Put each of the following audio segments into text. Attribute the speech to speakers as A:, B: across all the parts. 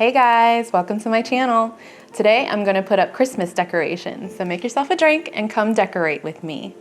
A: Hey guys, welcome to my channel. Today I'm gonna put up Christmas decorations, so make yourself a drink and come decorate with me.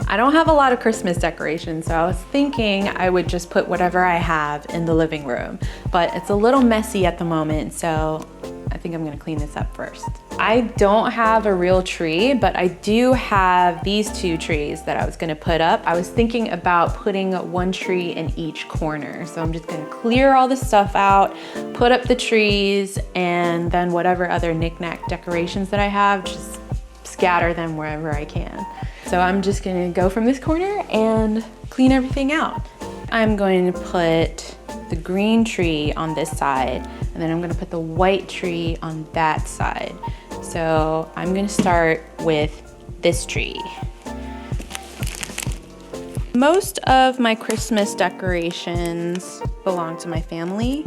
A: I don't have a lot of Christmas decorations, so I was thinking I would just put whatever I have in the living room, but it's a little messy at the moment, so I think I'm gonna clean this up first. I don't have a real tree, but I do have these two trees that I was gonna put up. I was thinking about putting one tree in each corner. So I'm just gonna clear all the stuff out, put up the trees, and then whatever other knick-knack decorations that I have, just scatter them wherever I can. So I'm just gonna go from this corner and clean everything out. I'm going to put the green tree on this side, and then I'm gonna put the white tree on that side. So I'm gonna start with this tree. Most of my Christmas decorations belong to my family.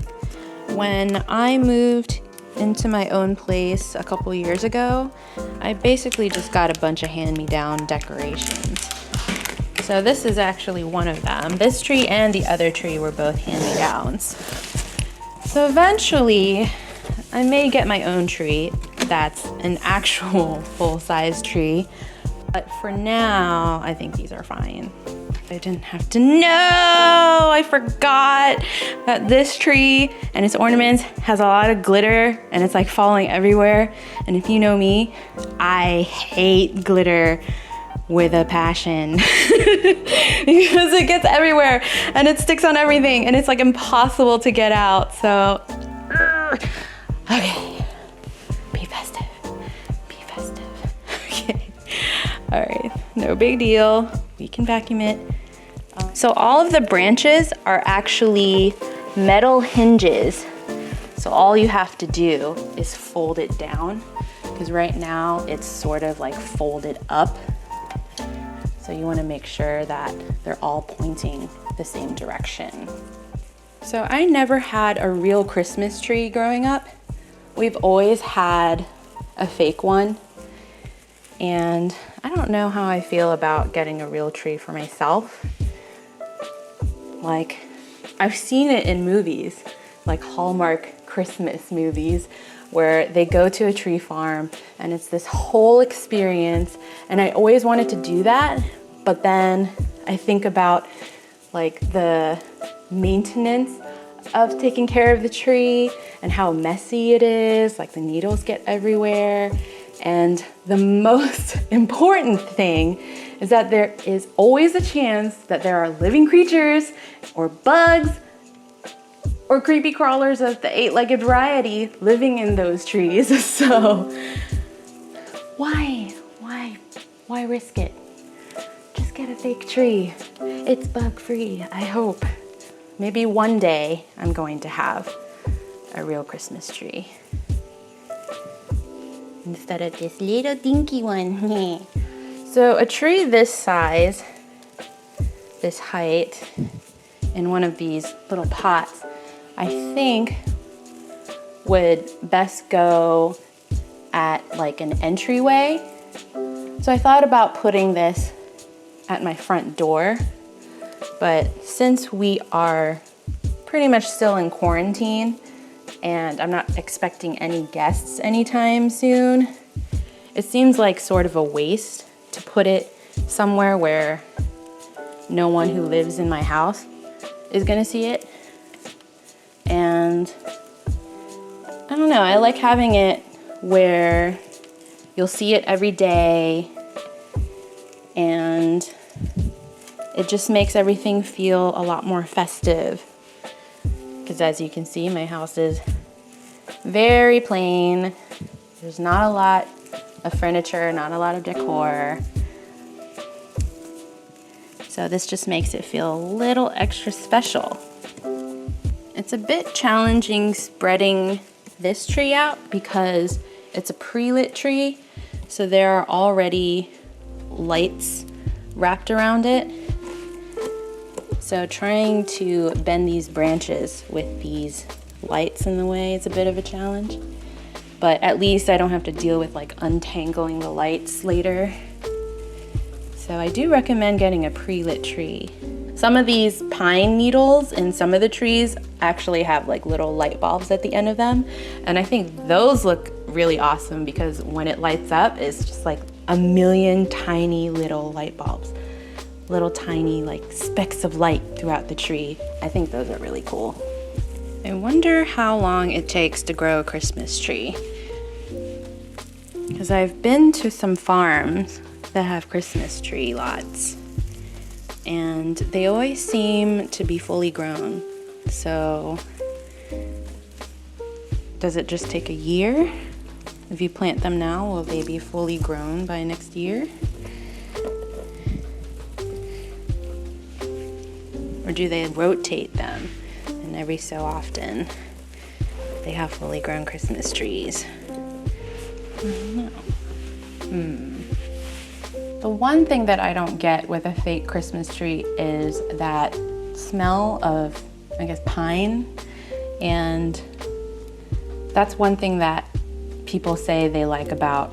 A: When I moved into my own place a couple years ago, I basically just got a bunch of hand-me-down decorations. So this is actually one of them. This tree and the other tree were both hand-me-downs. So eventually, I may get my own tree that's an actual full-size tree, but for now, I think these are fine. I didn't have to know! I forgot that this tree and its ornaments has a lot of glitter and it's like falling everywhere. And if you know me, I hate glitter with a passion because it gets everywhere and it sticks on everything and it's like impossible to get out. So, okay, be festive, be festive. Okay, all right, no big deal. We can vacuum it. So all of the branches are actually metal hinges. So all you have to do is fold it down because right now it's sort of like folded up. So you want to make sure that they're all pointing the same direction. So I never had a real Christmas tree growing up. We've always had a fake one. And I don't know how I feel about getting a real tree for myself. Like, I've seen it in movies, like Hallmark Christmas movies, where they go to a tree farm and it's this whole experience. And I always wanted to do that, but then I think about like the maintenance of taking care of the tree and how messy it is, like the needles get everywhere. And the most important thing is that there is always a chance that there are living creatures or bugs or creepy crawlers of the 8-legged variety living in those trees. So why risk it? Just get a fake tree. It's bug free, I hope. Maybe one day I'm going to have a real Christmas tree instead of this little dinky one. So a tree this size, this height, in one of these little pots, I think would best go at like an entryway. So I thought about putting this at my front door, but since we are pretty much still in quarantine and I'm not expecting any guests anytime soon, it seems like sort of a waste to put it somewhere where no one who lives in my house is gonna see it. And I don't know, I like having it where you'll see it every day and it just makes everything feel a lot more festive. Because as you can see, my house is very plain. There's not a lot of furniture, not a lot of decor. So this just makes it feel a little extra special. It's a bit challenging spreading this tree out because it's a pre-lit tree. So there are already lights wrapped around it. So trying to bend these branches with these lights in the way is a bit of a challenge, but at least I don't have to deal with like untangling the lights later. So I do recommend getting a pre-lit tree. Some of these pine needles in some of the trees actually have like little light bulbs at the end of them. And I think those look really awesome because when it lights up, it's just like a million tiny little light bulbs. Little tiny like specks of light throughout the tree. I think those are really cool. I wonder how long it takes to grow a Christmas tree. Because I've been to some farms that have Christmas tree lots, and they always seem to be fully grown. So does it just take a year? If you plant them now, will they be fully grown by next year? Or do they rotate them, and every so often they have fully grown Christmas trees? I don't know. The one thing that I don't get with a fake Christmas tree is that smell of, I guess, pine. And that's one thing that people say they like about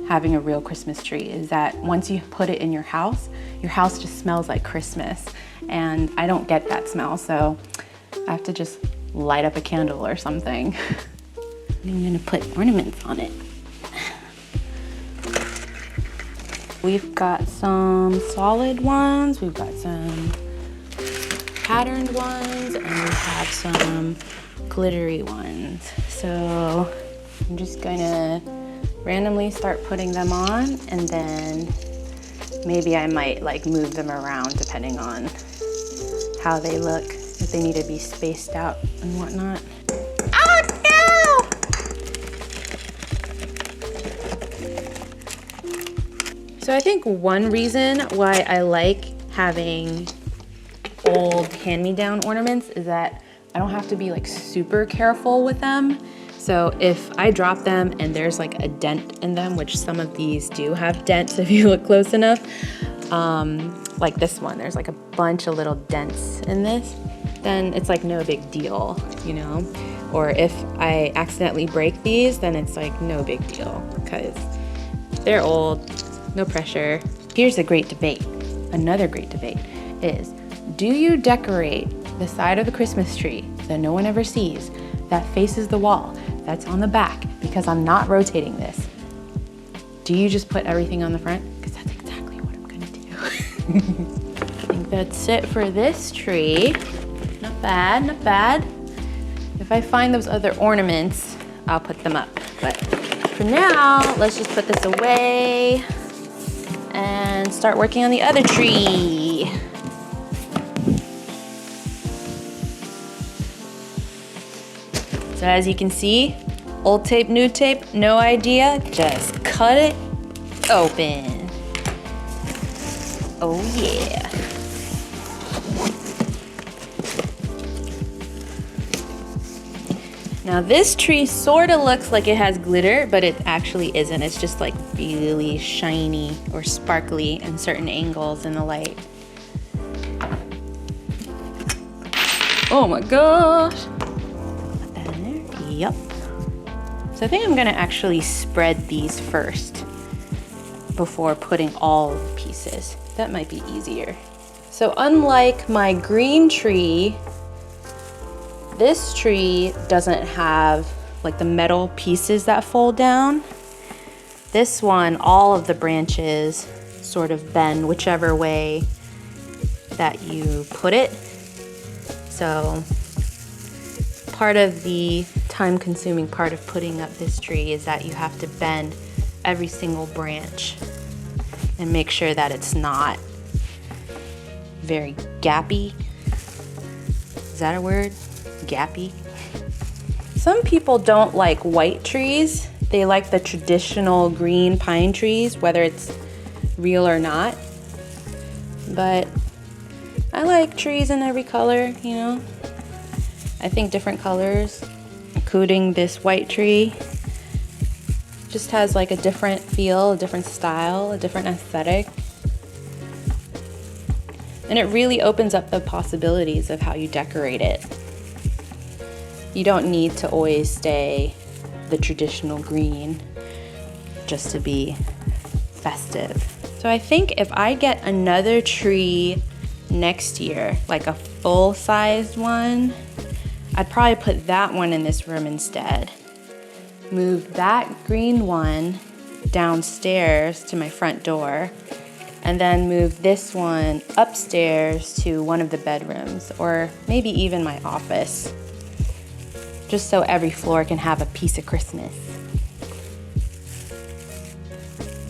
A: having a real Christmas tree, is that once you put it in your house just smells like Christmas. And I don't get that smell, so I have to just light up a candle or something. I'm gonna put ornaments on it. We've got some solid ones, we've got some patterned ones, and we have some glittery ones. So I'm just gonna randomly start putting them on, and then maybe I might like move them around depending on how they look, if they need to be spaced out and whatnot. Oh no! So I think one reason why I like having old hand-me-down ornaments is that I don't have to be like super careful with them. So if I drop them and there's like a dent in them, which some of these do have dents if you look close enough, like this one, there's like a bunch of little dents in this, then it's like no big deal, you know? Or if I accidentally break these, then it's like no big deal because they're old, no pressure. Here's a great debate. Another great debate is, do you decorate the side of the Christmas tree that no one ever sees, that faces the wall, that's on the back, because I'm not rotating this? Do you just put everything on the front? Because that's exactly what I'm gonna do. I think that's it for this tree. Not bad, not bad. If I find those other ornaments, I'll put them up. But for now, let's just put this away and start working on the other tree. So as you can see, old tape, new tape, no idea, just cut it open. Oh yeah. Now this tree sort of looks like it has glitter, but it actually isn't. It's just like really shiny or sparkly in certain angles in the light. Oh my gosh. Put that in there. Yep. So I think I'm gonna actually spread these first before putting all the pieces. That might be easier. So unlike my green tree, this tree doesn't have like the metal pieces that fold down. This one, all of the branches sort of bend whichever way that you put it. So part of the time-consuming part of putting up this tree is that you have to bend every single branch and make sure that it's not very gappy. Is that a word? Gappy. Some people don't like white trees. They like the traditional green pine trees, whether it's real or not. But I like trees in every color, you know. I think different colors, including this white tree, just has like a different feel, a different style, a different aesthetic. And it really opens up the possibilities of how you decorate it. You don't need to always stay the traditional green just to be festive. So I think if I get another tree next year, like a full-sized one, I'd probably put that one in this room instead. Move that green one downstairs to my front door, and then move this one upstairs to one of the bedrooms, or maybe even my office, just so every floor can have a piece of Christmas.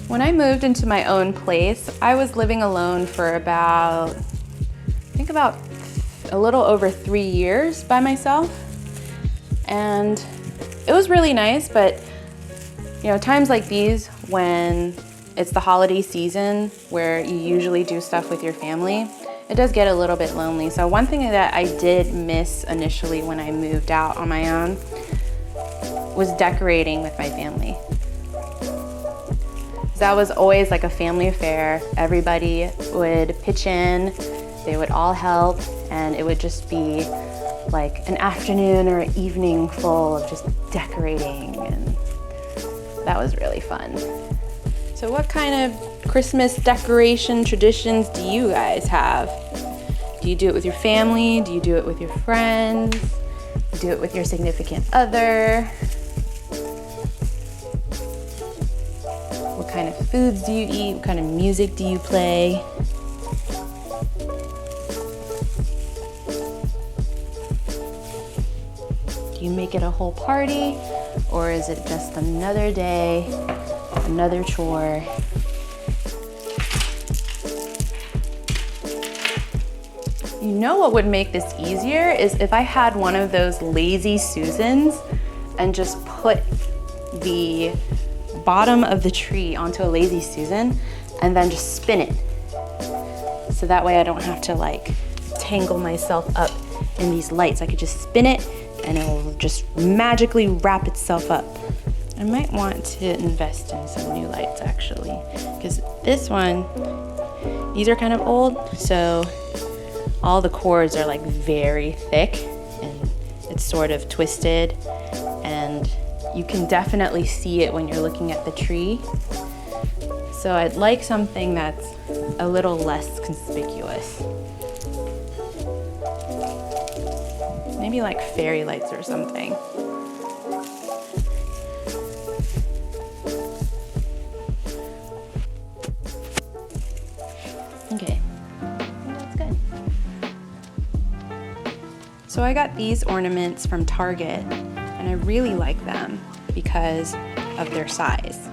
A: When I moved into my own place, I was living alone for about a little over 3 years by myself. And it was really nice, but times like these when it's the holiday season where you usually do stuff with your family, it does get a little bit lonely. So one thing that I did miss initially when I moved out on my own was decorating with my family. That was always like a family affair. Everybody would pitch in, they would all help, and it would just be like an afternoon or an evening full of just decorating, and that was really fun. So what kind of Christmas decoration traditions do you guys have? Do you do it with your family? Do you do it with your friends? Do you do it with your significant other? What kind of foods do you eat? What kind of music do you play? Do you make it a whole party, or is it just another day, another chore? You know what would make this easier is if I had one of those lazy Susans and just put the bottom of the tree onto a lazy Susan and then just spin it. So that way I don't have to like tangle myself up in these lights. I could just spin it and it'll just magically wrap itself up. I might want to invest in some new lights actually, because this one, these are kind of old, so all the cords are like very thick and it's sort of twisted, and you can definitely see it when you're looking at the tree. So I'd like something that's a little less conspicuous. Maybe like fairy lights or something. Okay, that's good. So I got these ornaments from Target, and I really like them because of their size.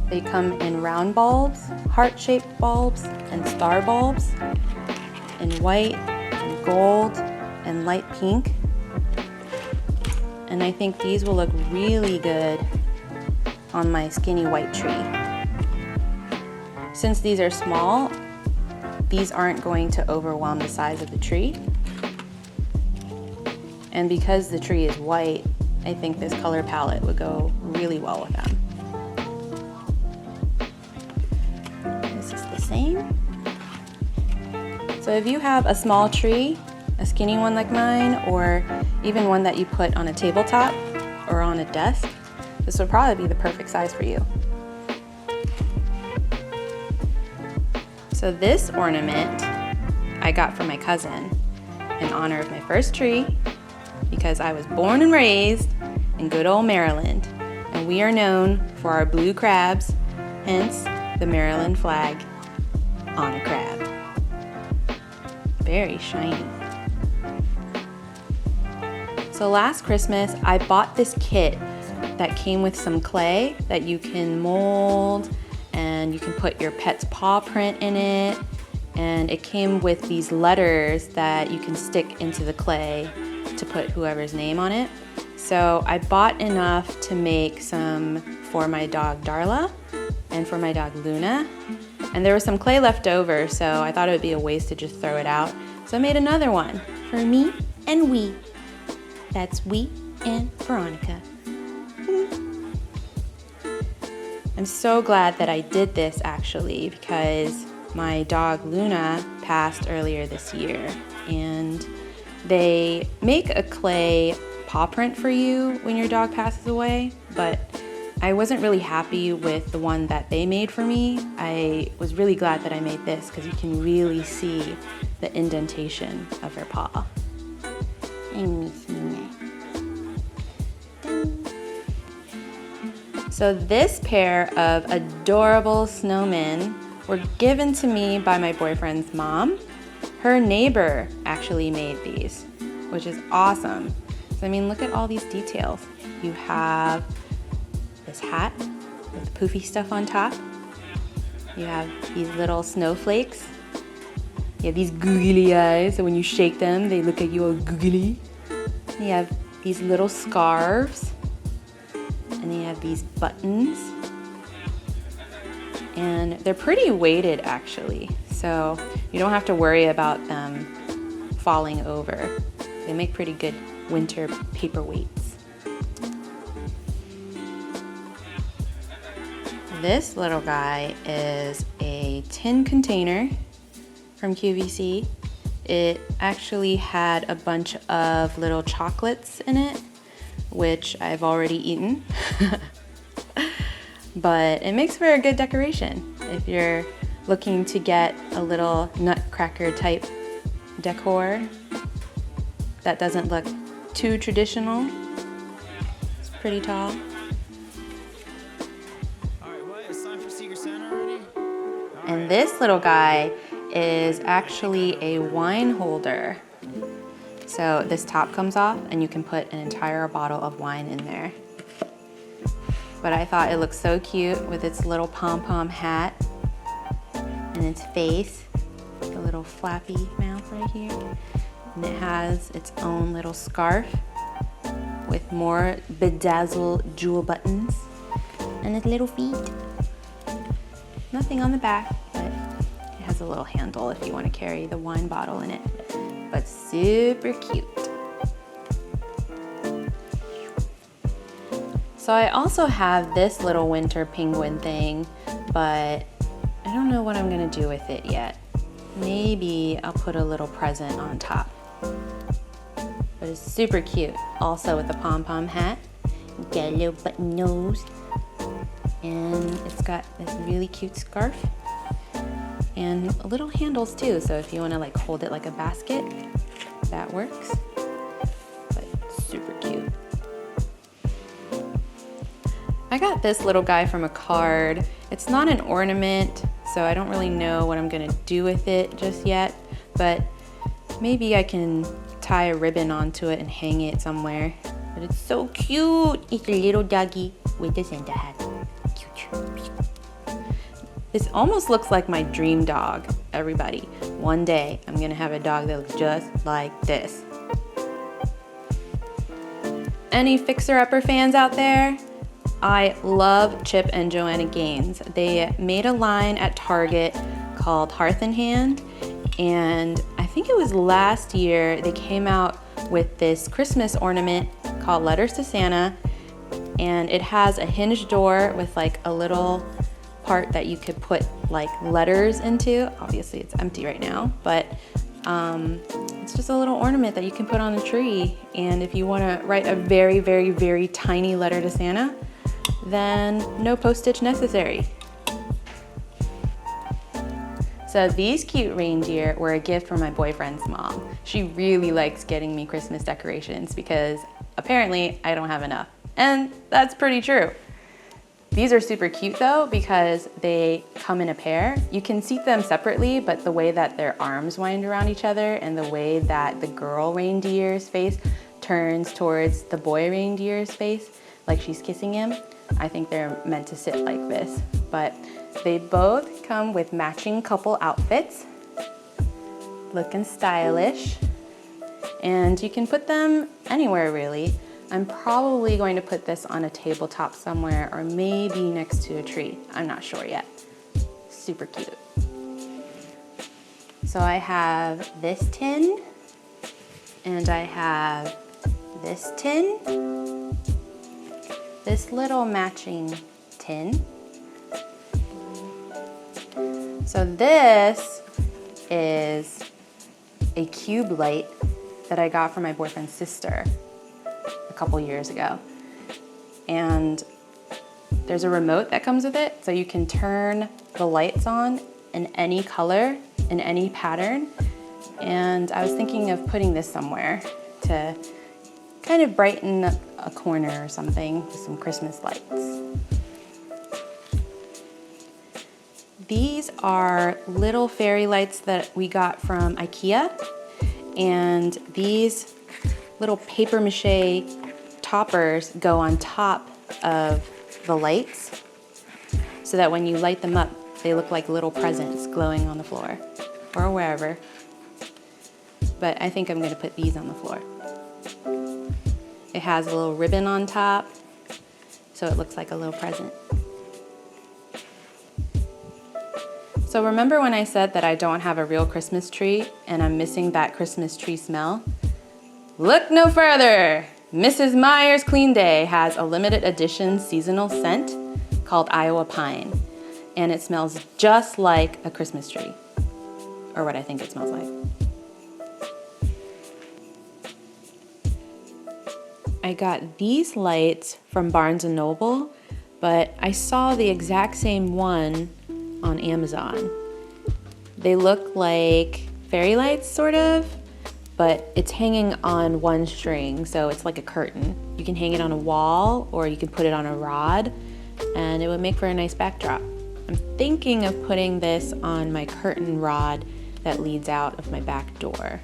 A: They come in round bulbs, heart-shaped bulbs, and star bulbs, in white and gold and light pink. And I think these will look really good on my skinny white tree. Since these are small, these aren't going to overwhelm the size of the tree. And because the tree is white, I think this color palette would go really well with them. This is the same. So if you have a small tree, a skinny one like mine, or even one that you put on a tabletop or on a desk, this would probably be the perfect size for you. So this ornament I got from my cousin in honor of my first tree, because I was born and raised in good old Maryland, and we are known for our blue crabs, hence the Maryland flag on a crab. Very shiny. So last Christmas, I bought this kit that came with some clay that you can mold, and you can put your pet's paw print in it, and it came with these letters that you can stick into the clay to put whoever's name on it. So I bought enough to make some for my dog Darla and for my dog Luna, and there was some clay left over, so I thought it would be a waste to just throw it out. So I made another one for me and we. That's we and Veronica. I'm so glad that I did this actually, because my dog Luna passed earlier this year, and they make a clay paw print for you when your dog passes away, but I wasn't really happy with the one that they made for me. I was really glad that I made this because you can really see the indentation of her paw. So this pair of adorable snowmen were given to me by my boyfriend's mom. Her neighbor actually made these, which is awesome. So I mean, look at all these details. You have this hat with poofy stuff on top. You have these little snowflakes. You have these googly eyes, so when you shake them, they look at you all googly. You have these little scarves. And then you have these buttons. And they're pretty weighted actually, so you don't have to worry about them falling over. They make pretty good winter paperweights. This little guy is a tin container from QVC. It actually had a bunch of little chocolates in it, which I've already eaten. But it makes for a good decoration if you're looking to get a little nutcracker type decor that doesn't look too traditional. It's pretty tall.
B: Alright, what? It's time for Secret Santa already?
A: And this little guy is actually a wine holder. So this top comes off and you can put an entire bottle of wine in there. But I thought it looked so cute with its little pom-pom hat and its face, the little flappy mouth right here. And it has its own little scarf with more bedazzled jewel buttons and its little feet. Nothing on the back, but it has a little handle if you want to carry the wine bottle in it. But super cute. So I also have this little winter penguin thing, but I don't know what I'm gonna do with it yet. Maybe I'll put a little present on top. But it's super cute. Also with a pom-pom hat, got a little button nose, and it's got this really cute scarf and little handles too. So if you wanna like hold it like a basket, that works. But super cute. I got this little guy from a card. It's not an ornament, so I don't really know what I'm gonna do with it just yet, but maybe I can tie a ribbon onto it and hang it somewhere. But it's so cute. It's a little doggy with a Santa hat. Cute. This almost looks like my dream dog, everybody. One day, I'm gonna have a dog that looks just like this. Any Fixer Upper fans out there? I love Chip and Joanna Gaines. They made a line at Target called Hearth and Hand, and I think it was last year they came out with this Christmas ornament called Letters to Santa, and it has a hinged door with like a little part that you could put like letters into. Obviously it's empty right now, but it's just a little ornament that you can put on a tree, and if you want to write a very, very, very tiny letter to Santa, then no postage necessary. So these cute reindeer were a gift from my boyfriend's mom. She really likes getting me Christmas decorations because apparently I don't have enough. And that's pretty true. These are super cute though because they come in a pair. You can seat them separately, but the way that their arms wind around each other and the way that the girl reindeer's face turns towards the boy reindeer's face, like she's kissing him, I think they're meant to sit like this. But they both come with matching couple outfits, looking stylish, and you can put them anywhere really. I'm probably going to put this on a tabletop somewhere or maybe next to a tree. I'm not sure yet. Super cute. So I have this tin and I have this tin, this little matching tin. So this is a cube light that I got from my boyfriend's sister a couple years ago. And there's a remote that comes with it, so you can turn the lights on in any color, in any pattern. And I was thinking of putting this somewhere to kind of brighten a corner or something with some Christmas lights. These are little fairy lights that we got from IKEA, and these little paper mache toppers go on top of the lights so that when you light them up, they look like little presents glowing on the floor or wherever. But I think I'm gonna put these on the floor. It has a little ribbon on top, so it looks like a little present. So remember when I said that I don't have a real Christmas tree and I'm missing that Christmas tree smell? Look no further! Mrs. Meyer's Clean Day has a limited edition seasonal scent called Iowa Pine, and it smells just like a Christmas tree, or what I think it smells like. I got these lights from Barnes & Noble, but I saw the exact same one on Amazon. They look like fairy lights, sort of, but it's hanging on one string, so it's like a curtain. You can hang it on a wall, or you can put it on a rod, and it would make for a nice backdrop. I'm thinking of putting this on my curtain rod that leads out of my back door.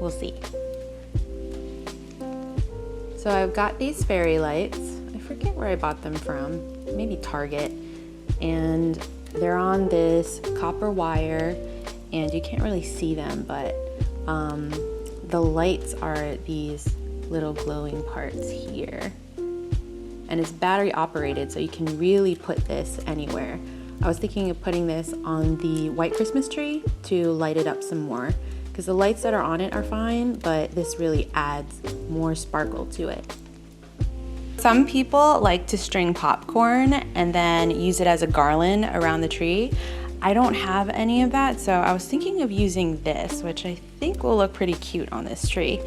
A: We'll see. So I've got these fairy lights. I forget where I bought them from, maybe Target, and they're on this copper wire, and you can't really see them, but the lights are these little glowing parts here. And it's battery operated, so you can really put this anywhere. I was thinking of putting this on the white Christmas tree to light it up some more, because the lights that are on it are fine, but this really adds more sparkle to it. Some people like to string popcorn and then use it as a garland around the tree. I don't have any of that, so I was thinking of using this, which I think will look pretty cute on this tree.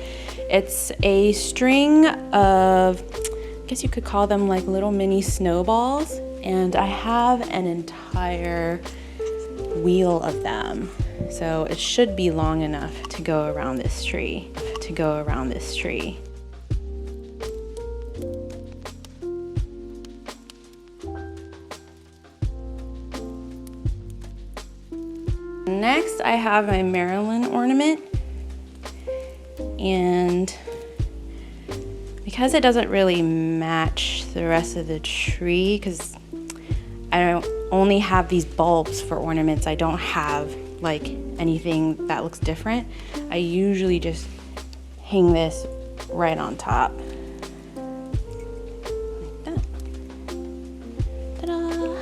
A: It's a string of, I guess you could call them like little mini snowballs, and I have an entire wheel of them. So it should be long enough to go around this tree, Next, I have my Maryland ornament, and because it doesn't really match the rest of the tree, because I don't only have these bulbs for ornaments, I don't have like anything that looks different, I usually just hang this right on top. Like that. Ta-da!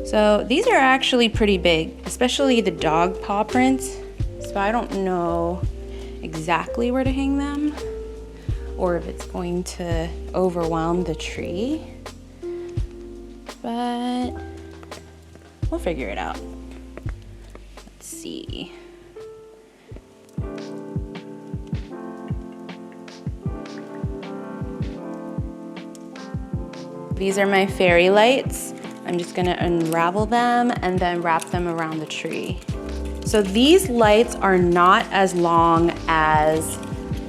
A: So these are actually pretty big, especially the dog paw prints. So I don't know exactly where to hang them, or if it's going to overwhelm the tree, but we'll figure it out. Let's see. These are my fairy lights. I'm just gonna unravel them and then wrap them around the tree. So these lights are not as long as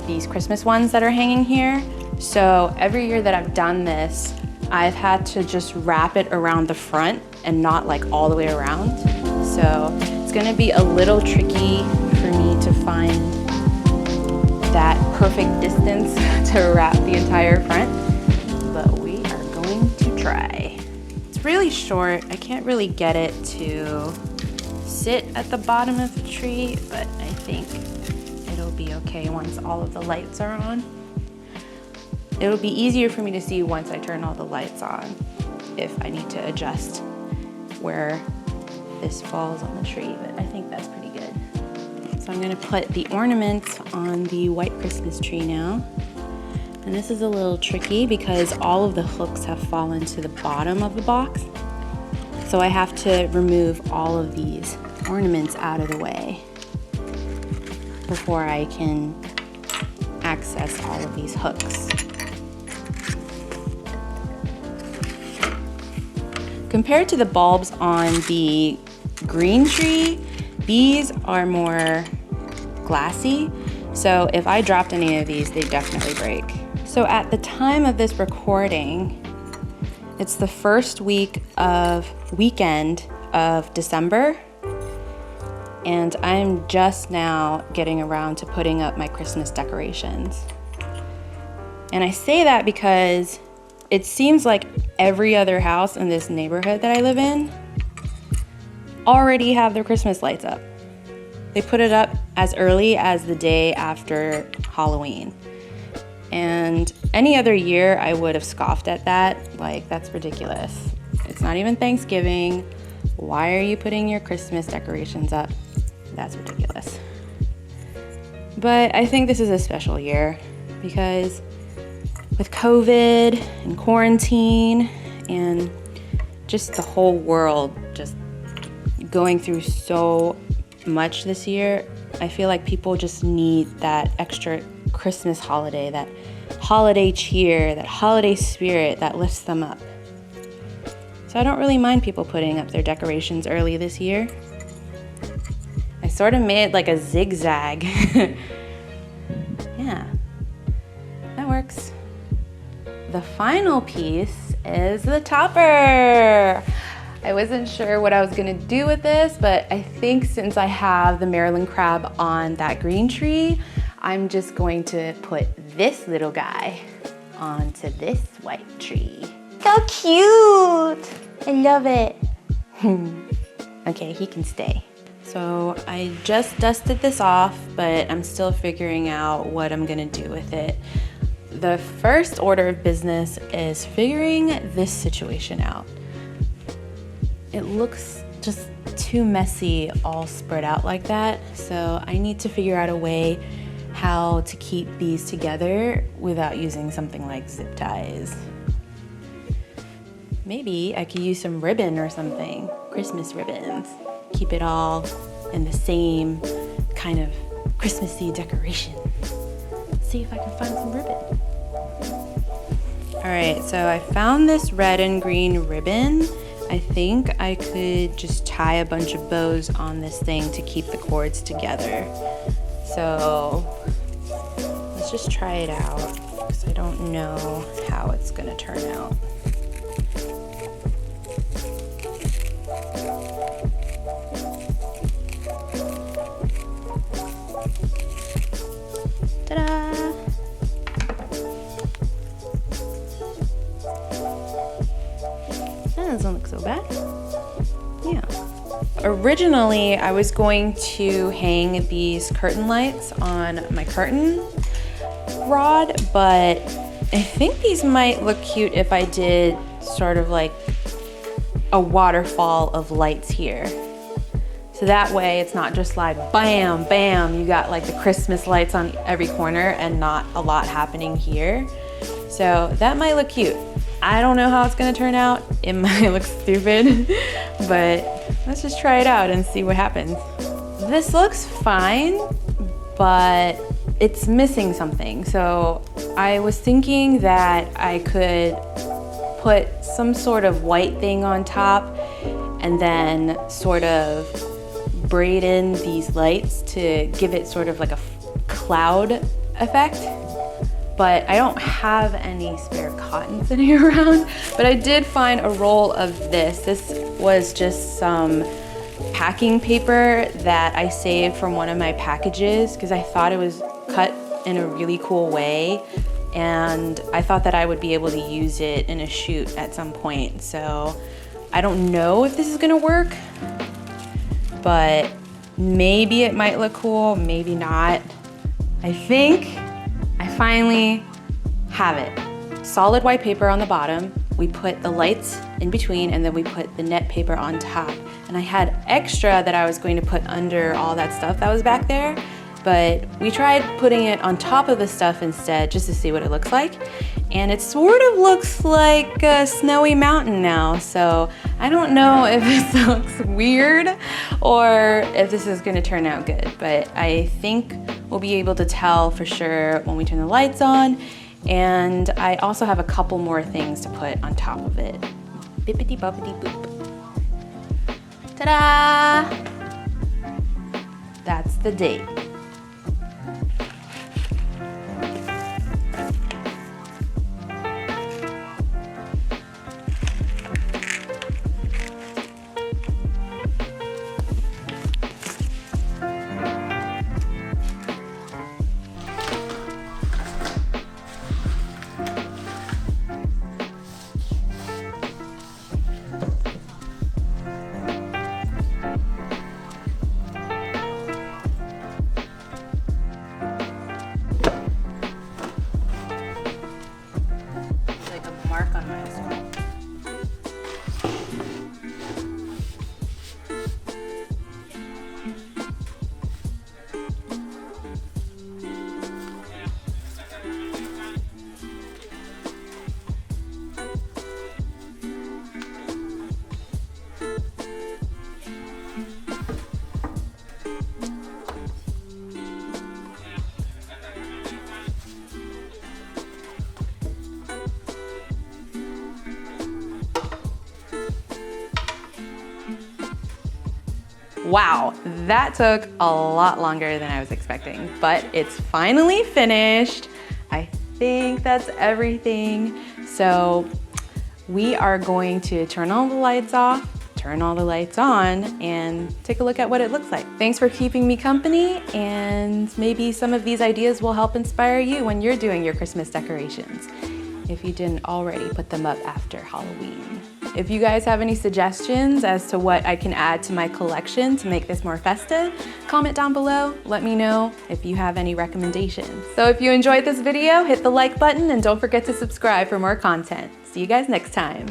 A: these Christmas ones that are hanging here. So every year that I've done this, I've had to just wrap it around the front and not like all the way around. So it's gonna be a little tricky for me to find that perfect distance to wrap the entire front, but we are going to try. It's really short. I can't really get it to sit at the bottom of the tree, but I think it'll be okay once all of the lights are on. It'll be easier for me to see once I turn all the lights on if I need to adjust where this falls on the tree, but I think that's pretty good. So I'm gonna put the ornaments on the white Christmas tree now. And this is a little tricky because all of the hooks have fallen to the bottom of the box. So I have to remove all of these ornaments out of the way before I can access all of these hooks. Compared to the bulbs on the green tree, these are more glassy. So if I dropped any of these, they definitely break. So at the time of this recording, it's the first weekend of December, and I'm just now getting around to putting up my Christmas decorations. And I say that because it seems like every other house in this neighborhood that I live in already have their Christmas lights up. They put it up as early as the day after Halloween. And any other year I would have scoffed at that, like, that's ridiculous. It's not even Thanksgiving. Why are you putting your Christmas decorations up? That's ridiculous. But I think this is a special year because with COVID and quarantine and just the whole world just going through so much this year, I feel like people just need that extra Christmas holiday, that holiday cheer, that holiday spirit that lifts them up. So I don't really mind people putting up their decorations early this year. I sort of made like a zigzag. Yeah, that works. The final piece is the topper. I wasn't sure what I was gonna do with this, but I think since I have the Maryland crab on that green tree, I'm just going to put this little guy onto this white tree. How cute! I love it. Okay, he can stay. So I just dusted this off, but I'm still figuring out what I'm gonna do with it. The first order of business is figuring this situation out. It looks just too messy all spread out like that, so I need to figure out a way how to keep these together without using something like zip ties. Maybe I could use some ribbon or something, Christmas ribbons. Keep it all in the same kind of Christmassy decoration. Let's see if I can find some ribbon. All right, so I found this red and green ribbon. I think I could just tie a bunch of bows on this thing to keep the cords together. So let's just try it out because I don't know how it's gonna turn out. Ta-da! That doesn't look so bad. Yeah. Originally, I was going to hang these curtain lights on my curtain rod, but I think these might look cute if I did sort of like a waterfall of lights here. So that way it's not just like bam, bam, you got like the Christmas lights on every corner and not a lot happening here. So that might look cute. I don't know how it's gonna turn out. It might look stupid, but let's just try it out and see what happens. This looks fine, but it's missing something. So I was thinking that I could put some sort of white thing on top and then sort of braid in these lights to give it sort of like a cloud effect. But I don't have any spare cotton sitting around, but I did find a roll of this. This was just some packing paper that I saved from one of my packages because I thought it was cut in a really cool way, and I thought that I would be able to use it in a shoot at some point. So I don't know if this is gonna work, but maybe it might look cool, maybe not. I think I finally have it. Solid white paper on the bottom. We put the lights in between, and then we put the net paper on top. And I had extra that I was going to put under all that stuff that was back there, but we tried putting it on top of the stuff instead just to see what it looks like. And it sort of looks like a snowy mountain now. So I don't know if this looks weird or if this is gonna turn out good, but I think we'll be able to tell for sure when we turn the lights on. And I also have a couple more things to put on top of it. Bippity boppity boop. Ta-da! That's the date. Like a mark on my skull. Wow, that took a lot longer than I was expecting, but it's finally finished. I think that's everything. So we are going to turn all the lights off, turn all the lights on, and take a look at what it looks like. Thanks for keeping me company, and maybe some of these ideas will help inspire you when you're doing your Christmas decorations, if you didn't already put them up after Halloween. If you guys have any suggestions as to what I can add to my collection to make this more festive, comment down below. Let me know if you have any recommendations. So if you enjoyed this video, hit the like button and don't forget to subscribe for more content. See you guys next time.